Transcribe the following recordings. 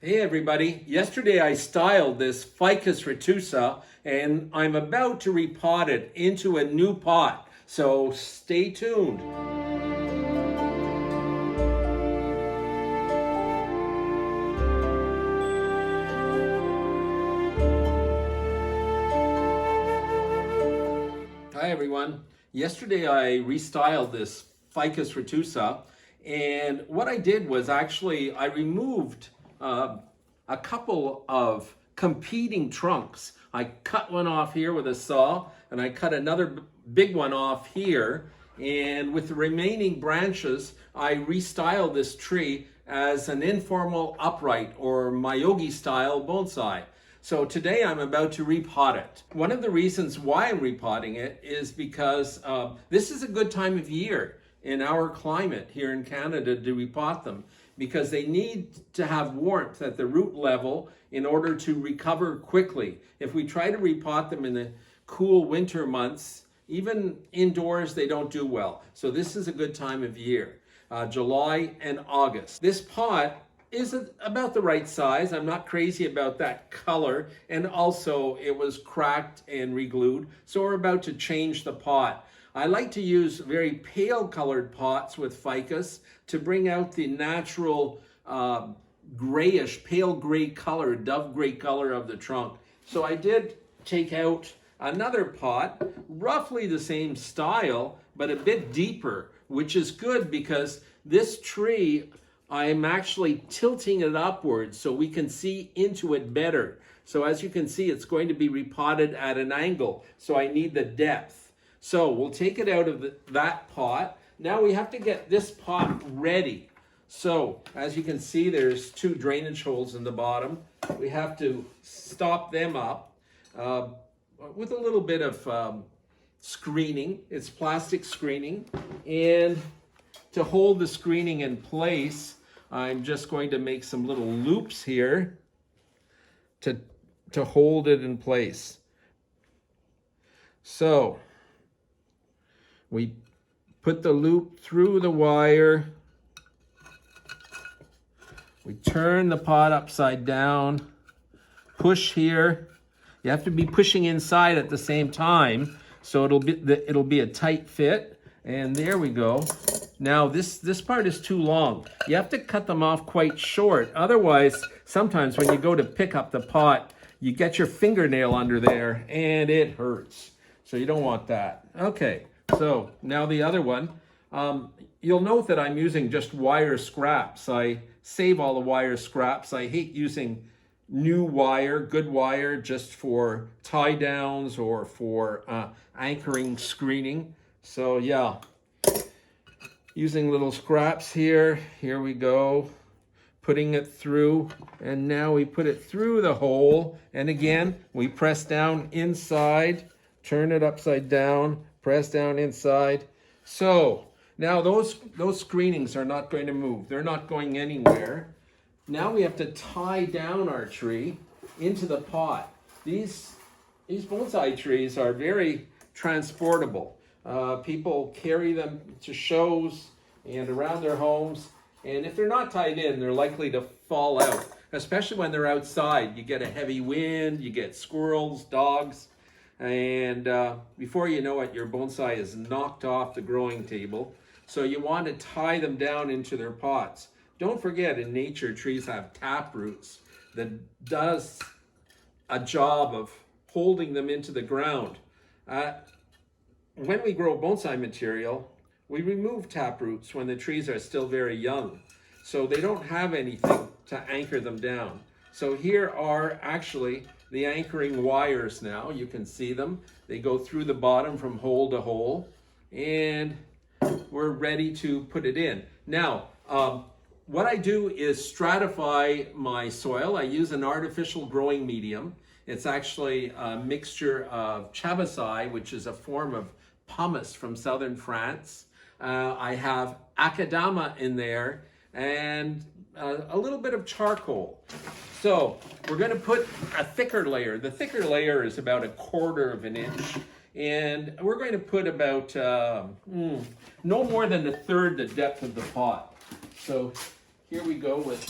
Hey everybody, yesterday I styled this Ficus Retusa and I'm about to repot it into a new pot, so stay tuned. Hi everyone, yesterday I restyled this Ficus Retusa and what I did was actually I removed a couple of competing trunks. I cut one off here with a saw and I cut another big one off here, and with the remaining branches I restyled this tree as an informal upright or Myogi style bonsai. So today I'm about to repot it. One of the reasons why I'm repotting it is because this is a good time of year in our climate here in Canada to repot them, because they need to have warmth at the root level in order to recover quickly. If we try to repot them in the cool winter months, even indoors, they don't do well. So this is a good time of year, July and August. This pot is about the right size. I'm not crazy about that color, and also it was cracked and reglued, so we're about to change the pot. I like to use very pale colored pots with ficus to bring out the natural grayish, pale gray color, dove gray color of the trunk. So I did take out another pot, roughly the same style, but a bit deeper, which is good because this tree, I'm actually tilting it upwards so we can see into it better. So as you can see, it's going to be repotted at an angle, so I need the depth. So we'll take it out of that pot. Now we have to get this pot ready. So as you can see, there's two drainage holes in the bottom. We have to stop them up with a little bit of screening. It's plastic screening. And to hold the screening in place, I'm just going to make some little loops here to hold it in place. So we put the loop through the wire. We turn the pot upside down, push here. You have to be pushing inside at the same time, so it'll be a tight fit. And there we go. Now this part is too long. You have to cut them off quite short. Otherwise, sometimes when you go to pick up the pot, you get your fingernail under there and it hurts. So you don't want that. Okay. So now the other one, you'll note that I'm using just wire scraps. I save all the wire scraps. I hate using new wire, good wire, just for tie downs or for anchoring screening. So yeah, using little scraps here. Here we go, putting it through, and now we put it through the hole. And again, we press down inside, turn it upside down, press down inside. So now those screenings are not going to move. They're not going anywhere. Now we have to tie down our tree into the pot. These bonsai trees are very transportable. People carry them to shows and around their homes. And if they're not tied in, they're likely to fall out, especially when they're outside. You get a heavy wind, you get squirrels, dogs. And before you know it, your bonsai is knocked off the growing table. So you want to tie them down into their pots. Don't forget, in nature, trees have tap roots that does a job of holding them into the ground. When we grow bonsai material, we remove tap roots when the trees are still very young. So they don't have anything to anchor them down. So here are actually the anchoring wires now. You can see them. They go through the bottom from hole to hole, and we're ready to put it in. Now, what I do is stratify my soil. I use an artificial growing medium. It's actually a mixture of chavasai, which is a form of pumice from southern France. I have akadama in there, and a little bit of charcoal. So we're going to put a thicker layer. The thicker layer is about 1/4 of an inch. And we're going to put about no more than 1/3 the depth of the pot. So here we go with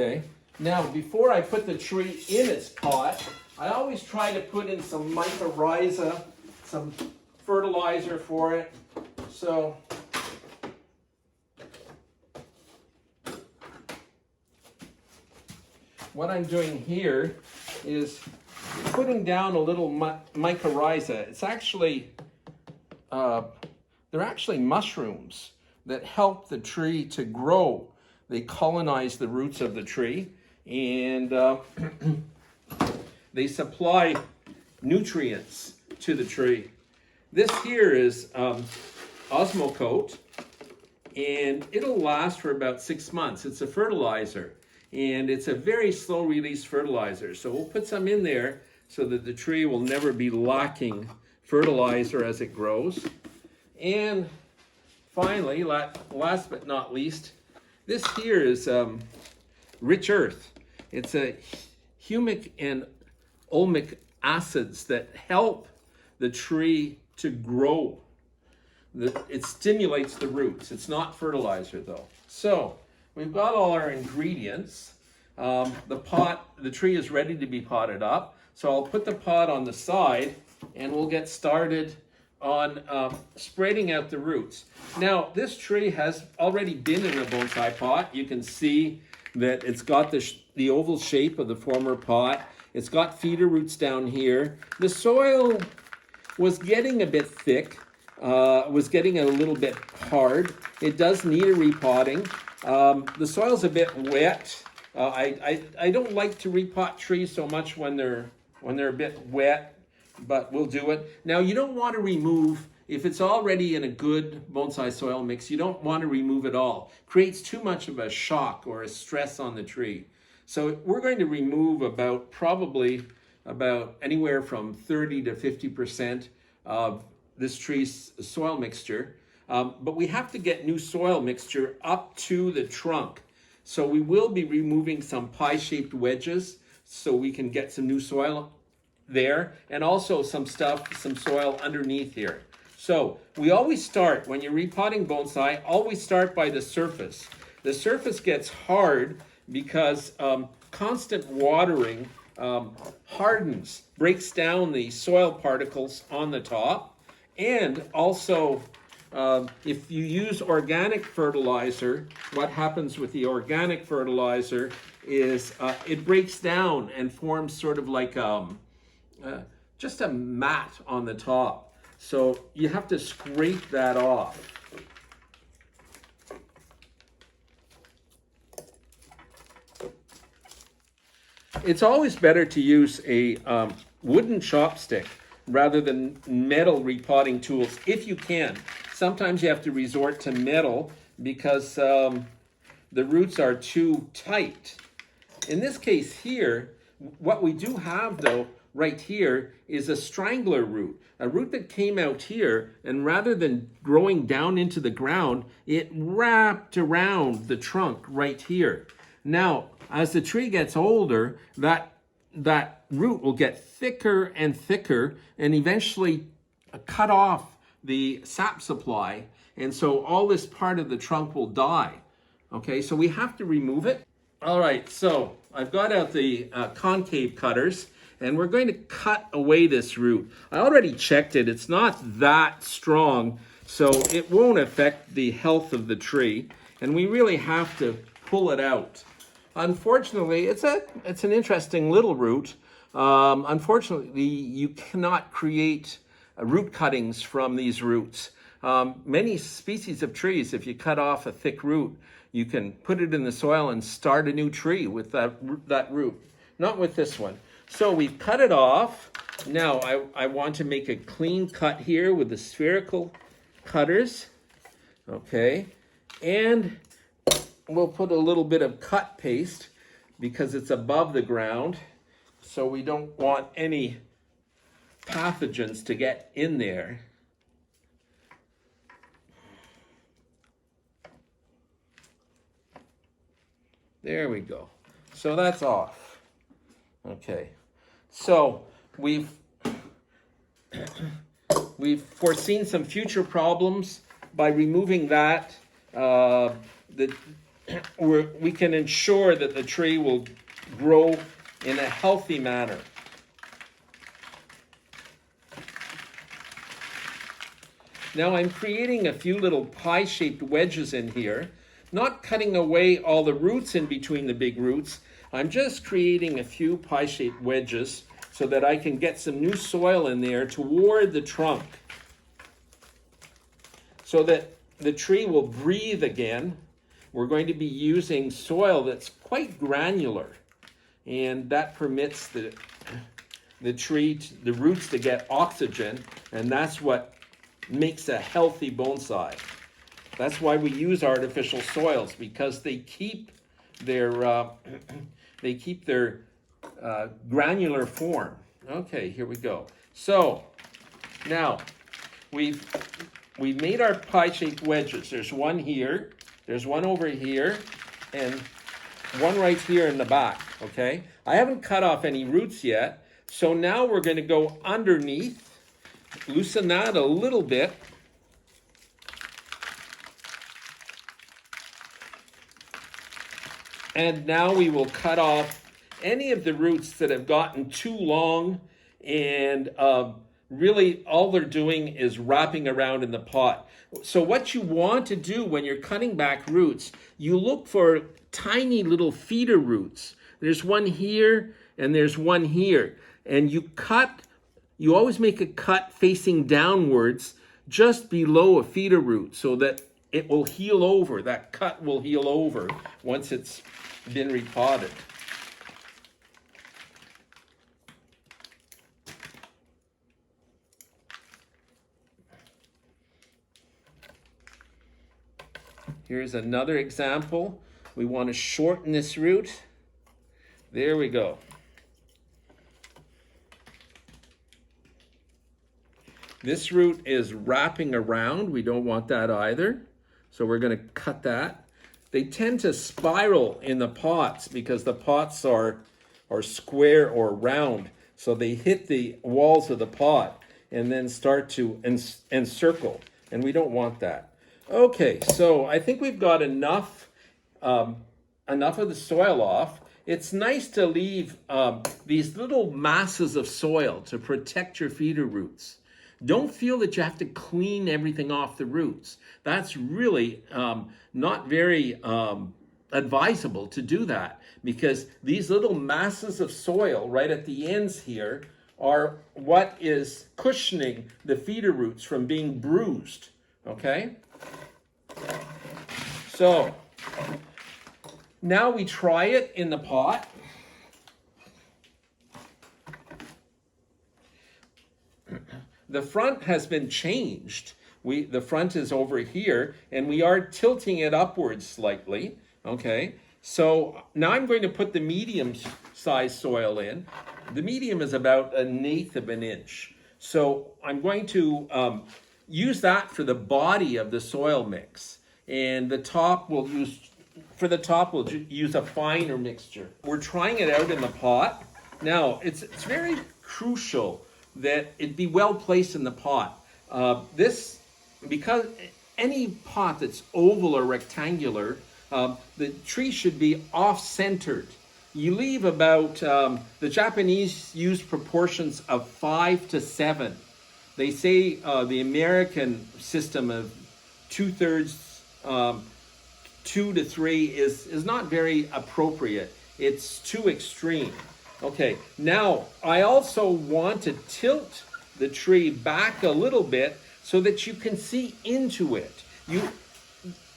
Okay, now before I put the tree in its pot, I always try to put in some mycorrhiza, some fertilizer for it. So what I'm doing here is putting down a little mycorrhiza. It's actually, they're actually mushrooms that help the tree to grow. They colonize the roots of the tree, and they supply nutrients to the tree. This here is Osmocote, and it'll last for about 6 months. It's a fertilizer, and it's a very slow release fertilizer. So we'll put some in there so that the tree will never be lacking fertilizer as it grows. And finally, last but not least, this here is rich earth. It's a humic and ulmic acids that help the tree to grow. It stimulates the roots. It's not fertilizer though. So we've got all our ingredients. The tree is ready to be potted up. So I'll put the pot on the side and we'll get started on spreading out the roots. Now, this tree has already been in a bonsai pot. You can see that it's got the oval shape of the former pot. It's got feeder roots down here. The soil was getting a bit thick, was getting a little bit hard. It does need a repotting. The soil's a bit wet. I don't like to repot trees so much when they're a bit wet, but we'll do it. Now, you don't want to remove, if it's already in a good bonsai soil mix, you don't want to remove it all. Creates too much of a shock or a stress on the tree. So we're going to remove probably about anywhere from 30 to 50% of this tree's soil mixture. But we have to get new soil mixture up to the trunk. So we will be removing some pie-shaped wedges so we can get some new soil there, and also some soil underneath here. So we always start, when you're repotting bonsai, always start by the surface. The surface gets hard because constant watering hardens, breaks down the soil particles on the top. And also, if you use organic fertilizer, what happens with the organic fertilizer is it breaks down and forms sort of like just a mat on the top. So you have to scrape that off. It's always better to use a wooden chopstick rather than metal repotting tools if you can. Sometimes you have to resort to metal because the roots are too tight. In this case here, what we do have though right here is a strangler root, a root that came out here, and rather than growing down into the ground, it wrapped around the trunk right here. Now, as the tree gets older, that root will get thicker and thicker and eventually cut off the sap supply, and so all this part of the trunk will die. Okay, so we have to remove it. All right, so I've got out the concave cutters, and we're going to cut away this root. I already checked it. It's not that strong, so it won't affect the health of the tree, and we really have to pull it out. Unfortunately, it's an interesting little root. Unfortunately, you cannot create root cuttings from these roots. Many species of trees, if you cut off a thick root, you can put it in the soil and start a new tree with that root. Not with this one. So we've cut it off. Now I want to make a clean cut here with the spherical cutters. Okay, and we'll put a little bit of cut paste because it's above the ground, so we don't want any pathogens to get in there. There we go. So that's off. Okay. So we've foreseen some future problems by removing that. we can ensure that the tree will grow in a healthy manner. Now I'm creating a few little pie-shaped wedges in here, not cutting away all the roots in between the big roots. I'm just creating a few pie-shaped wedges so that I can get some new soil in there toward the trunk, so that the tree will breathe again. We're going to be using soil that's quite granular, and that permits the roots to get oxygen, and that's what makes a healthy bonsai. That's why we use artificial soils, because they keep their granular form. Okay, here we go. So now we've made our pie-shaped wedges. There's one here, there's one over here, and one right here in the back, okay? I haven't cut off any roots yet, so now we're going to go underneath, loosen that a little bit, and now we will cut off any of the roots that have gotten too long and really all they're doing is wrapping around in the pot. So what you want to do when you're cutting back roots, you look for tiny little feeder roots. There's one here and there's one here. And you always make a cut facing downwards just below a feeder root so that it will heal over. That cut will heal over once it's been repotted. Here's another example. We want to shorten this root. There we go. This root is wrapping around. We don't want that either. So we're going to cut that. They tend to spiral in the pots because the pots are square or round. So they hit the walls of the pot and then start to encircle. And we don't want that. Okay, so I think we've got enough of the soil off. It's nice to leave these little masses of soil to protect your feeder roots. Don't feel that you have to clean everything off the roots. That's really not very advisable to do that, because these little masses of soil right at the ends here are what is cushioning the feeder roots from being bruised, okay? So now we try it in the pot. The front has been changed. The front is over here, and we are tilting it upwards slightly, okay? So now I'm going to put the medium size soil in. The medium is about 1/8 of an inch. So I'm going to use that for the body of the soil mix. And we'll use a finer mixture. We're trying it out in the pot. Now, it's very crucial that it be well placed in the pot. Because any pot that's oval or rectangular, the tree should be off-centered. You leave about, the Japanese use proportions of 5 to 7. They say the American system of 2/3, 2 to 3 is not very appropriate. It's too extreme. Okay, now I also want to tilt the tree back a little bit so that you can see into it.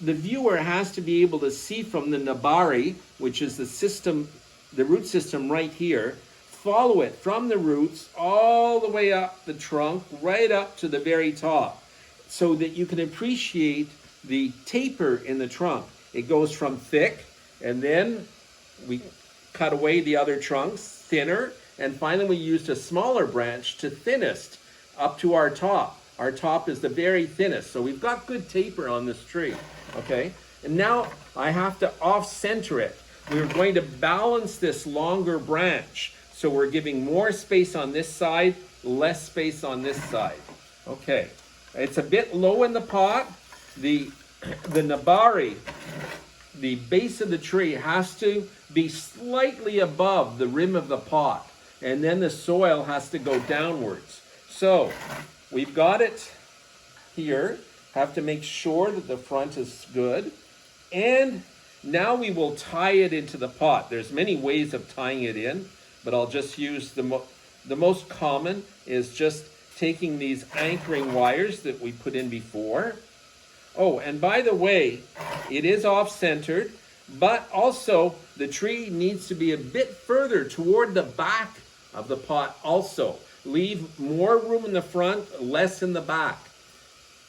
The viewer has to be able to see from the nabari, which is the root system right here, follow it from the roots all the way up the trunk, right up to the very top, so that you can appreciate the taper in the trunk. It goes from thick, and then we cut away the other trunks, thinner, and finally we used a smaller branch to thinnest up to our top. Our top is the very thinnest, so we've got good taper on this tree, okay? And now I have to off-center it. We're going to balance this longer branch, so we're giving more space on this side, less space on this side. Okay, it's a bit low in the pot. The nabari the base of the tree has to be slightly above the rim of the pot, and then the soil has to go downwards. So we've got it here. Have to make sure that the front is good. And now we will tie it into the pot. There's many ways of tying it in, but I'll just use the most common is just taking these anchoring wires that we put in before. Oh, and by the way, it is off-centered, but also the tree needs to be a bit further toward the back of the pot also. Leave more room in the front, less in the back,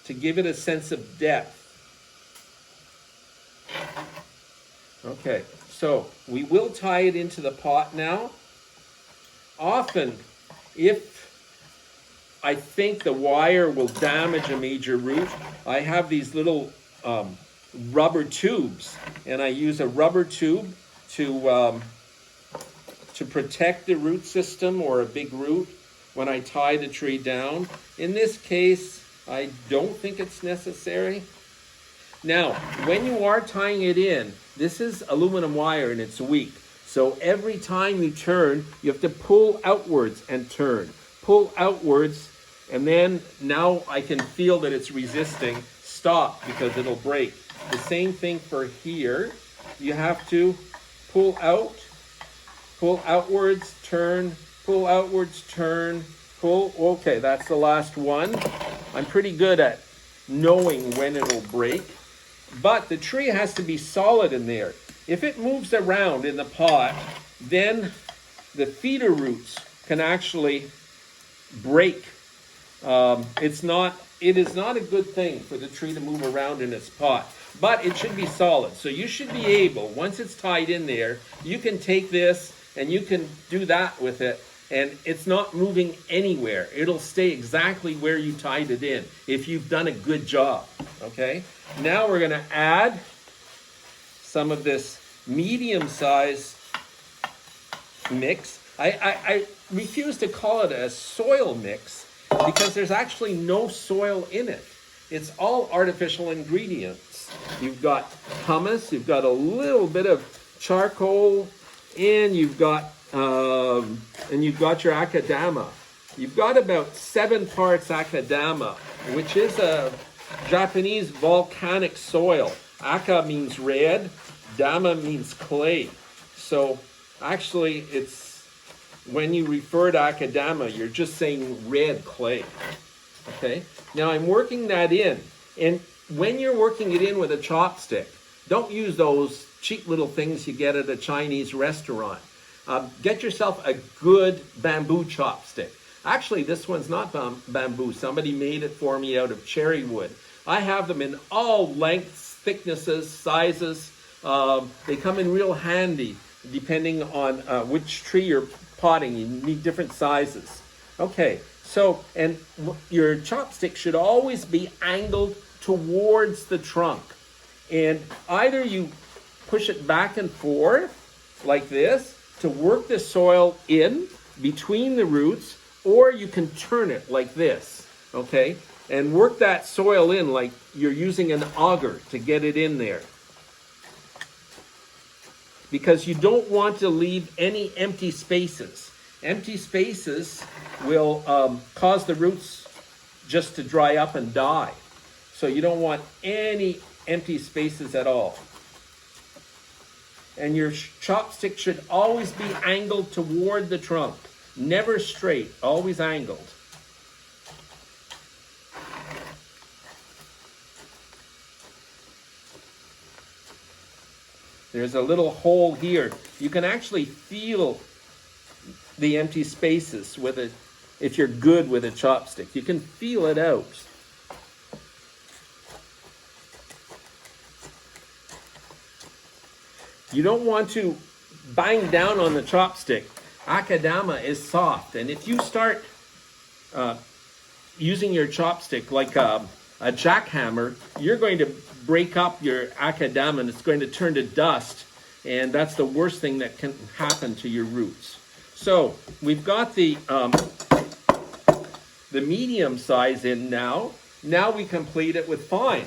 to give it a sense of depth. Okay, so we will tie it into the pot now. Often, if I think the wire will damage a major root, I have these little rubber tubes, and I use a rubber tube to protect the root system or a big root when I tie the tree down. In this case, I don't think it's necessary. Now, when you are tying it in, this is aluminum wire and it's weak. So every time you turn, you have to pull outwards and turn. Pull outwards, and then now I can feel that it's resisting. Stop, because it'll break. The same thing for here. You have to pull out, pull outwards, turn, pull outwards, turn, pull. Okay, that's the last one. I'm pretty good at knowing when it'll break. But the tree has to be solid in there. If it moves around in the pot, then the feeder roots can actually break. It is not a good thing for the tree to move around in its pot, but it should be solid. So you should be able, once it's tied in there, you can take this and you can do that with it, and it's not moving anywhere. It'll stay exactly where you tied it in if you've done a good job, okay? Now we're gonna add some of this medium-sized mix. I refuse to call it a soil mix because there's actually no soil in it. It's all artificial ingredients. You've got humus, you've got a little bit of charcoal, and you've got your akadama. You've got about 7 parts akadama, which is a Japanese volcanic soil. Aka means red, dama means clay. So actually it's, when you refer to akadama, you're just saying red clay. Okay, now I'm working that in, and when you're working it in with a chopstick, don't use those cheap little things you get at a Chinese restaurant. Get yourself a good bamboo chopstick. Actually, this one's not bamboo. Somebody made it for me out of cherry wood. I have them in all lengths, thicknesses, sizes. They come in real handy depending on which tree you're potting. You need different sizes. Okay, so, and your chopstick should always be angled towards the trunk. And either you push it back and forth like this to work the soil in between the roots, or you can turn it like this, okay? And work that soil in like you're using an auger to get it in there. Because you don't want to leave any empty spaces. Empty spaces will cause the roots just to dry up and die. So you don't want any empty spaces at all. And your chopstick should always be angled toward the trunk. Never straight, always angled. There's a little hole here. You can actually feel the empty spaces with it if you're good with a chopstick. You can feel it out. You don't want to bang down on the chopstick. Akadama is soft, and if you start using your chopstick like a jackhammer, you're going to break up your akadama and it's going to turn to dust, and that's the worst thing that can happen to your roots. So we've got the medium size in now. Now we complete it with fine.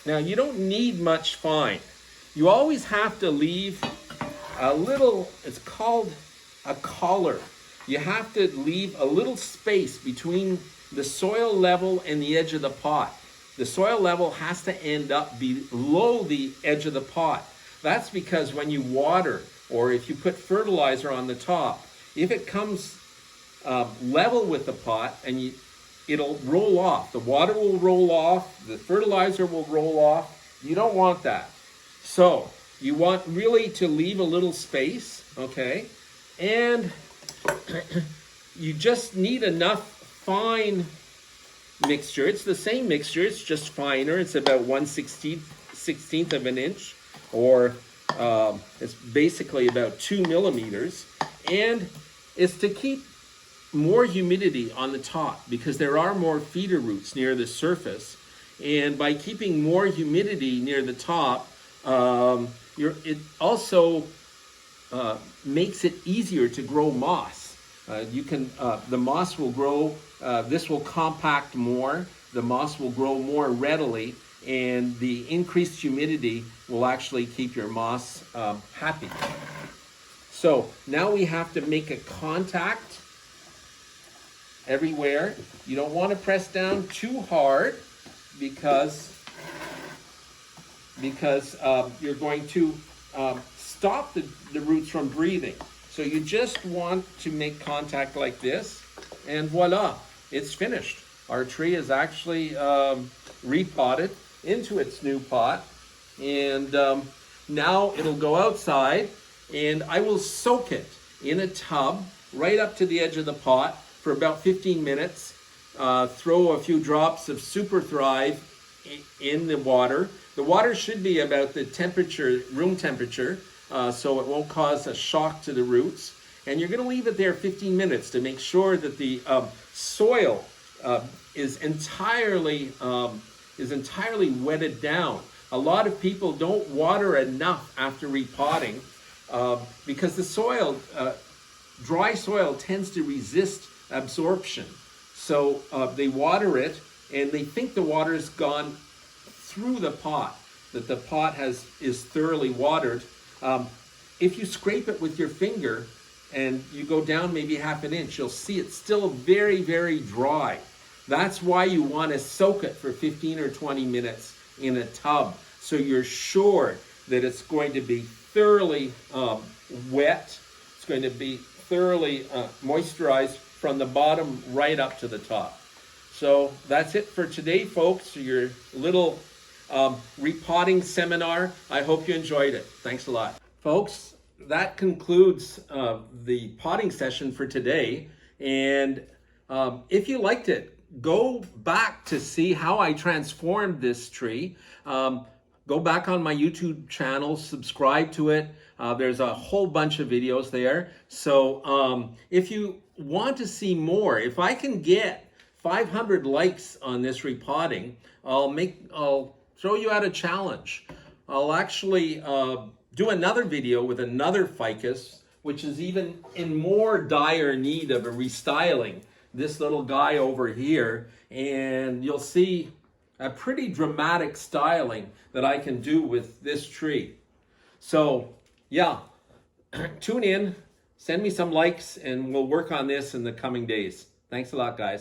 Now you don't need much fine. You always have to leave a little, it's called a collar. You have to leave a little space between the soil level and the edge of the pot. The soil level has to end up below the edge of the pot. That's because when you water, or if you put fertilizer on the top, if it comes level with the pot, and it'll roll off. The water will roll off, the fertilizer will roll off. You don't want that. So you want really to leave a little space, okay? And you just need enough fine mixture. It's the same mixture, it's just finer. It's about 1/16th of an inch, or it's basically about 2 millimeters. And it's to keep more humidity on the top, because there are more feeder roots near the surface. And by keeping more humidity near the top, it also makes it easier to grow moss. The moss will grow, this will compact more, the moss will grow more readily, and the increased humidity will actually keep your moss happy. So now we have to make a contact everywhere. You don't want to press down too hard, because you're going to stop the roots from breathing. So you just want to make contact like this, and voila, it's finished. Our tree is actually repotted into its new pot, and now it'll go outside, and I will soak it in a tub right up to the edge of the pot for about 15 minutes. Throw a few drops of Super Thrive in the water. The water should be about the temperature, room temperature, so it won't cause a shock to the roots. And you're going to leave it there 15 minutes to make sure that the soil is entirely wetted down. A lot of people don't water enough after repotting because the soil, dry soil, tends to resist absorption. So they water it, and they think the water's gone through the pot, that the pot is thoroughly watered. If you scrape it with your finger and you go down maybe half an inch, you'll see it's still very, very dry. That's why you want to soak it for 15 or 20 minutes in a tub, so you're sure that it's going to be thoroughly wet. It's going to be thoroughly moisturized from the bottom right up to the top. So that's it for today, folks. Your little repotting seminar. I hope you enjoyed it. Thanks a lot. Folks, that concludes the potting session for today. And if you liked it, go back to see how I transformed this tree. Go back on my YouTube channel, subscribe to it. There's a whole bunch of videos there. So if you want to see more, if I can get 500 likes on this repotting, I'll throw you out a challenge. I'll actually do another video with another ficus, which is even in more dire need of a restyling. This little guy over here, and you'll see a pretty dramatic styling that I can do with this tree. So yeah, tune in, send me some likes, and we'll work on this in the coming days. Thanks a lot, guys.